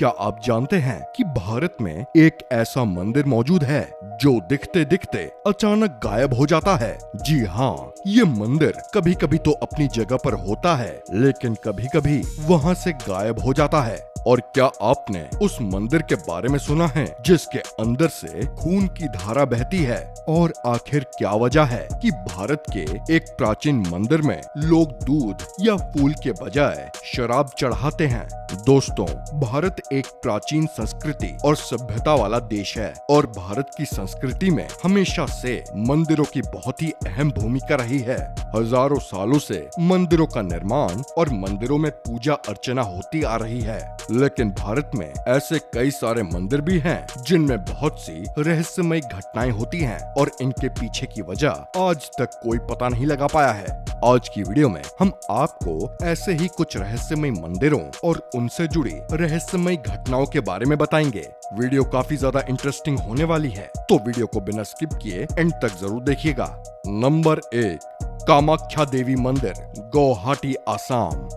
क्या आप जानते हैं कि भारत में एक ऐसा मंदिर मौजूद है जो दिखते दिखते अचानक गायब हो जाता है। जी हाँ, ये मंदिर कभी कभी तो अपनी जगह पर होता है, लेकिन कभी कभी वहाँ से गायब हो जाता है। और क्या आपने उस मंदिर के बारे में सुना है जिसके अंदर से खून की धारा बहती है? और आखिर क्या वजह है कि भारत के एक प्राचीन मंदिर में लोग दूध या फूल के बजाय शराब चढ़ाते हैं? दोस्तों, भारत एक प्राचीन संस्कृति और सभ्यता वाला देश है और भारत की संस्कृति में हमेशा से मंदिरों की बहुत ही अहम भूमिका रही है। हजारों सालों से मंदिरों का निर्माण और मंदिरों में पूजा अर्चना होती आ रही है, लेकिन भारत में ऐसे कई सारे मंदिर भी हैं जिनमें बहुत सी रहस्यमय घटनाएं होती हैं और इनके पीछे की वजह आज तक कोई पता नहीं लगा पाया है। आज की वीडियो में हम आपको ऐसे ही कुछ रहस्यमय मंदिरों और उनसे जुड़ी रहस्यमय घटनाओं के बारे में बताएंगे। वीडियो काफी ज्यादा इंटरेस्टिंग होने वाली है, तो वीडियो को बिना स्किप किए एंड तक जरूर देखिएगा। नंबर 1, कामाख्या देवी मंदिर, गुवाहाटी, आसाम।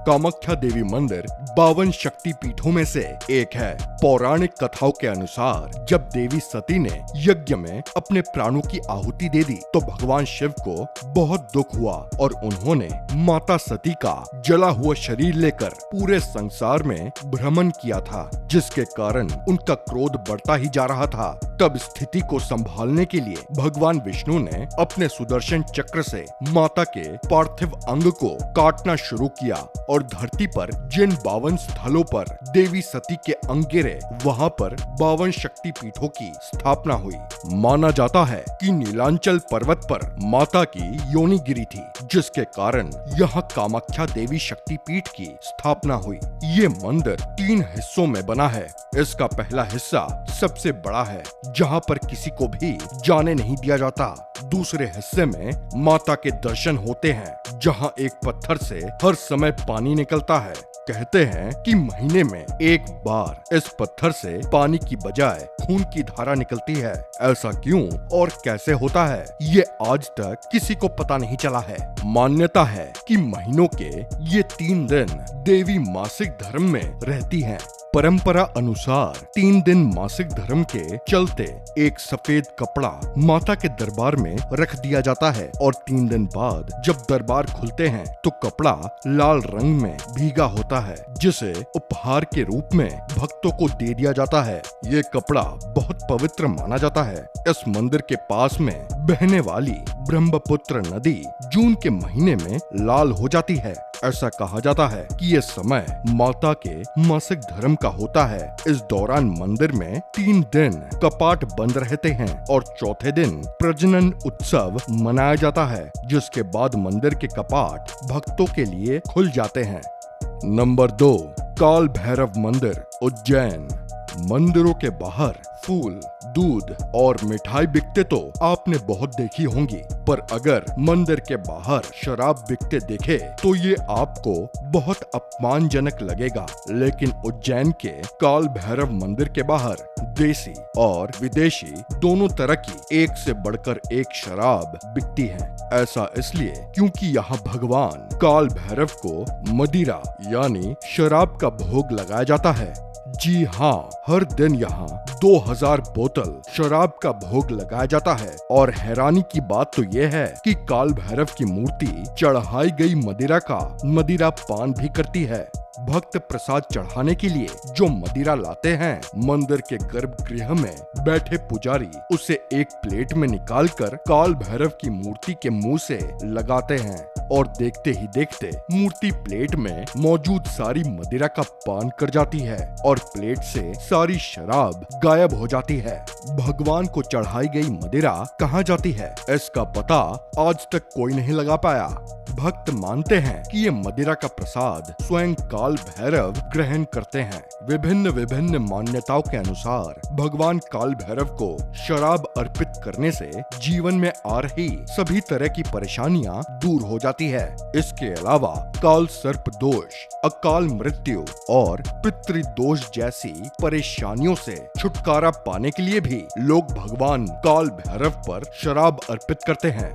कामाख्या देवी मंदिर 52 शक्ति पीठों में से एक है। पौराणिक कथाओं के अनुसार जब देवी सती ने यज्ञ में अपने प्राणों की आहुति दे दी तो भगवान शिव को बहुत दुख हुआ और उन्होंने माता सती का जला हुआ शरीर लेकर पूरे संसार में भ्रमण किया था, जिसके कारण उनका क्रोध बढ़ता ही जा रहा था। तब स्थिति को संभालने के लिए भगवान विष्णु ने अपने सुदर्शन चक्र से माता के पार्थिव अंग को काटना शुरू किया और धरती पर जिन 52 स्थलों पर देवी सती के अंग गिरे, वहाँ पर 52 शक्ति पीठों की स्थापना हुई। माना जाता है कि नीलांचल पर्वत पर माता की योनि गिरी थी, जिसके कारण यहाँ कामाख्या देवी शक्ति पीठ की स्थापना हुई। ये मंदिर 3 हिस्सों में बना है। इसका पहला हिस्सा सबसे बड़ा है, जहाँ पर किसी को भी जाने नहीं दिया जाता। दूसरे हिस्से में माता के दर्शन होते हैं, जहाँ एक पत्थर से हर समय पानी निकलता है। कहते हैं कि महीने में एक बार इस पत्थर से पानी की बजाय खून की धारा निकलती है। ऐसा क्यों और कैसे होता है, ये आज तक किसी को पता नहीं चला है। मान्यता है कि महीनों के ये 3 दिन देवी मासिक धर्म में रहती हैं। परंपरा अनुसार 3 दिन मासिक धर्म के चलते एक सफेद कपड़ा माता के दरबार में रख दिया जाता है और 3 दिन बाद जब दरबार खुलते हैं तो कपड़ा लाल रंग में भीगा होता है, जिसे उपहार के रूप में भक्तों को दे दिया जाता है। ये कपड़ा बहुत पवित्र माना जाता है। इस मंदिर के पास में बहने वाली ब्रह्मपुत्र नदी जून के महीने में लाल हो जाती है। ऐसा कहा जाता है कि ये समय माता के मासिक धर्म का होता है। इस दौरान मंदिर में 3 दिन कपाट बंद रहते हैं और चौथे दिन प्रजनन उत्सव मनाया जाता है, जिसके बाद मंदिर के कपाट भक्तों के लिए खुल जाते हैं। नंबर 2, काल भैरव मंदिर, उज्जैन। मंदिरों के बाहर फूल, दूध और मिठाई बिकते तो आपने बहुत देखी होंगी, पर अगर मंदिर के बाहर शराब बिकते देखे तो ये आपको बहुत अपमानजनक लगेगा। लेकिन उज्जैन के काल भैरव मंदिर के बाहर देसी और विदेशी दोनों तरह की एक से बढ़कर एक शराब बिकती है। ऐसा इसलिए क्योंकि यहाँ भगवान काल भैरव को मदिरा यानी शराब का भोग लगाया जाता है। जी हाँ, हर दिन यहाँ 2000 बोतल शराब का भोग लगाया जाता है और हैरानी की बात तो ये है कि काल भैरव की मूर्ति चढ़ाई गई मदिरा का मदिरा पान भी करती है। भक्त प्रसाद चढ़ाने के लिए जो मदिरा लाते हैं, मंदिर के गर्भगृह में बैठे पुजारी उसे एक प्लेट में निकालकर काल भैरव की मूर्ति के मुंह से लगाते हैं और देखते ही देखते मूर्ति प्लेट में मौजूद सारी मदिरा का पान कर जाती है और प्लेट से सारी शराब गायब हो जाती है। भगवान को चढ़ाई गई मदिरा कहाँ जाती है, इसका पता आज तक कोई नहीं लगा पाया। भक्त मानते हैं कि ये मदिरा का प्रसाद स्वयं काल भैरव ग्रहण करते हैं। विभिन्न मान्यताओं के अनुसार भगवान काल भैरव को शराब अर्पित करने से जीवन में आ रही सभी तरह की परेशानियां दूर हो जाती है। इसके अलावा काल सर्प दोष, अकाल मृत्यु और पितृदोष जैसी परेशानियों से छुटकारा पाने के लिए भी लोग भगवान काल भैरव पर शराब अर्पित करते हैं।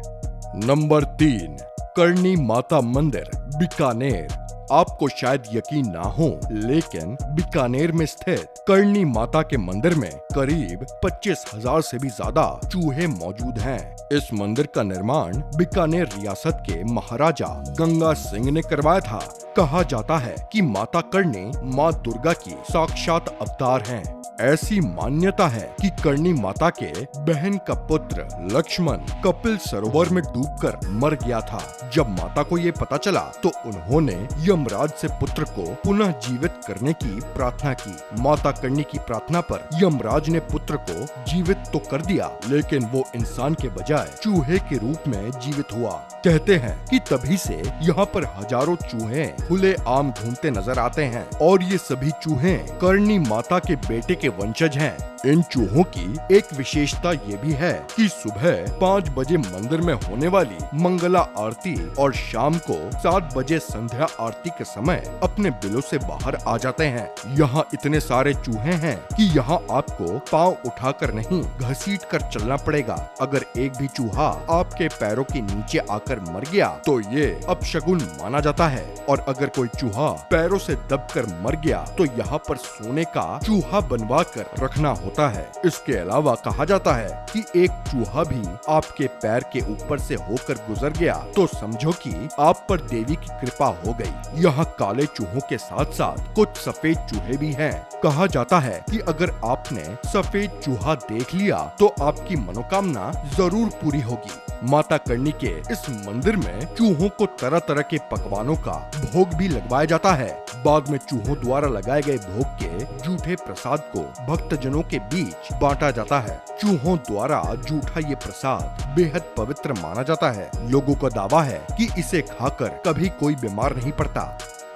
नंबर 3, करणी माता मंदिर, बीकानेर। आपको शायद यकीन ना हो, लेकिन बीकानेर में स्थित करणी माता के मंदिर में करीब 25,000 से भी ज्यादा चूहे मौजूद हैं। इस मंदिर का निर्माण बीकानेर रियासत के महाराजा गंगा सिंह ने करवाया था। कहा जाता है कि माता करणी माँ दुर्गा की साक्षात अवतार हैं। ऐसी मान्यता है कि करणी माता के बहन का पुत्र लक्ष्मण कपिल सरोवर में डूबकर मर गया था। जब माता को ये पता चला तो उन्होंने यमराज से पुत्र को पुनः जीवित करने की प्रार्थना की। माता करणी की प्रार्थना पर यमराज ने पुत्र को जीवित तो कर दिया, लेकिन वो इंसान के बजाय चूहे के रूप में जीवित हुआ। कहते हैं कि तभी से यहाँ पर हजारों चूहे खुले आम घूमते नजर आते हैं और ये सभी चूहे करणी माता के बेटे के वंशज हैं। इन चूहों की एक विशेषता ये भी है कि सुबह 5 बजे मंदिर में होने वाली मंगला आरती और शाम को 7 बजे संध्या आरती के समय अपने बिलों से बाहर आ जाते हैं। यहाँ इतने सारे चूहे हैं कि यहाँ आपको पाँव उठाकर नहीं, घसीट कर चलना पड़ेगा। अगर एक भी चूहा आपके पैरों के नीचे आकर मर गया तो ये अपशगुन माना जाता है, और अगर कोई चूहा पैरों से दबकर मर गया तो यहाँ पर सोने का चूहा बनवा कर रखना होता है। इसके अलावा कहा जाता है कि एक चूहा भी आपके पैर के ऊपर से होकर गुजर गया तो समझो कि आप पर देवी की कृपा हो गई। यहाँ काले चूहों के साथ साथ कुछ सफेद चूहे भी हैं। कहा जाता है कि अगर आपने सफेद चूहा देख लिया तो आपकी मनोकामना जरूर पूरी होगी। माता करणी के इस मंदिर में चूहों को तरह तरह के पकवानों का भोग भी लगवाया जाता है। बाद में चूहों द्वारा लगाए गए भोग के जूठे प्रसाद को भक्तजनों के बीच बांटा जाता है। चूहों द्वारा जूठा ये प्रसाद बेहद पवित्र माना जाता है। लोगों का दावा है कि इसे खाकर कभी कोई बीमार नहीं पड़ता।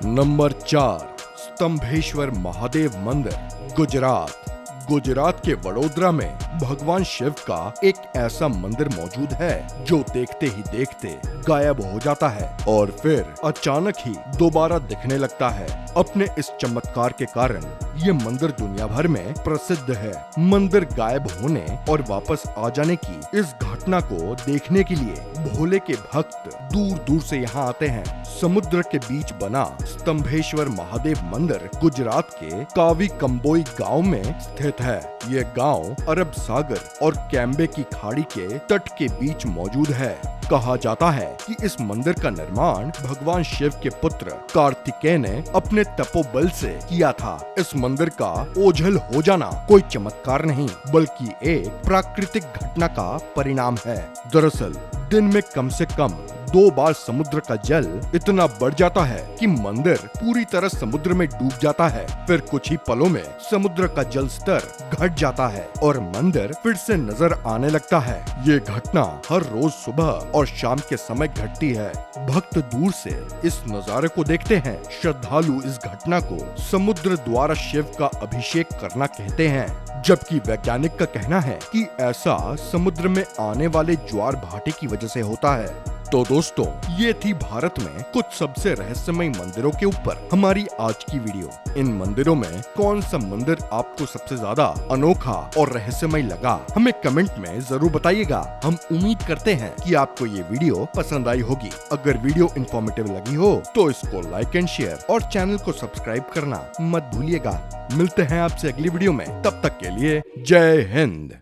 नंबर 4, स्तंभेश्वर महादेव मंदिर, गुजरात। गुजरात के वडोदरा में भगवान शिव का एक ऐसा मंदिर मौजूद है जो देखते ही देखते गायब हो जाता है और फिर अचानक ही दोबारा दिखने लगता है। अपने इस चमत्कार के कारण ये मंदिर दुनिया भर में प्रसिद्ध है। मंदिर गायब होने और वापस आ जाने की इस घटना को देखने के लिए भोले के भक्त दूर दूर से यहाँ आते हैं। समुद्र के बीच बना स्तंभेश्वर महादेव मंदिर गुजरात के कावी कंबोई गांव में स्थित है। ये गांव अरब सागर और कैम्बे की खाड़ी के तट के बीच मौजूद है। कहा जाता है कि इस मंदिर का निर्माण भगवान शिव के पुत्र कार्तिकेय ने अपने तपोबल से किया था। इस मंदिर का ओझल हो जाना कोई चमत्कार नहीं बल्कि एक प्राकृतिक घटना का परिणाम है। दरअसल दिन में कम से कम 2 बार समुद्र का जल इतना बढ़ जाता है कि मंदिर पूरी तरह समुद्र में डूब जाता है। फिर कुछ ही पलों में समुद्र का जल स्तर घट जाता है और मंदिर फिर से नजर आने लगता है। ये घटना हर रोज सुबह और शाम के समय घटती है। भक्त दूर से इस नजारे को देखते हैं। श्रद्धालु इस घटना को समुद्र द्वारा शिव का अभिषेक करना कहते हैं, जबकि वैज्ञानिक का कहना है कि ऐसा समुद्र में आने वाले ज्वार भाटे की वजह से होता है। तो दोस्तों, ये थी भारत में कुछ सबसे रहस्यमय मंदिरों के ऊपर हमारी आज की वीडियो। इन मंदिरों में कौन सा मंदिर आपको सबसे ज्यादा अनोखा और रहस्यमय लगा, हमें कमेंट में जरूर बताइएगा। हम उम्मीद करते हैं कि आपको ये वीडियो पसंद आई होगी। अगर वीडियो इन्फॉर्मेटिव लगी हो तो इसको लाइक एंड शेयर और चैनल को सब्सक्राइब करना मत भूलिएगा। मिलते हैं आपसे अगली वीडियो में, तब तक के लिए जय हिंद।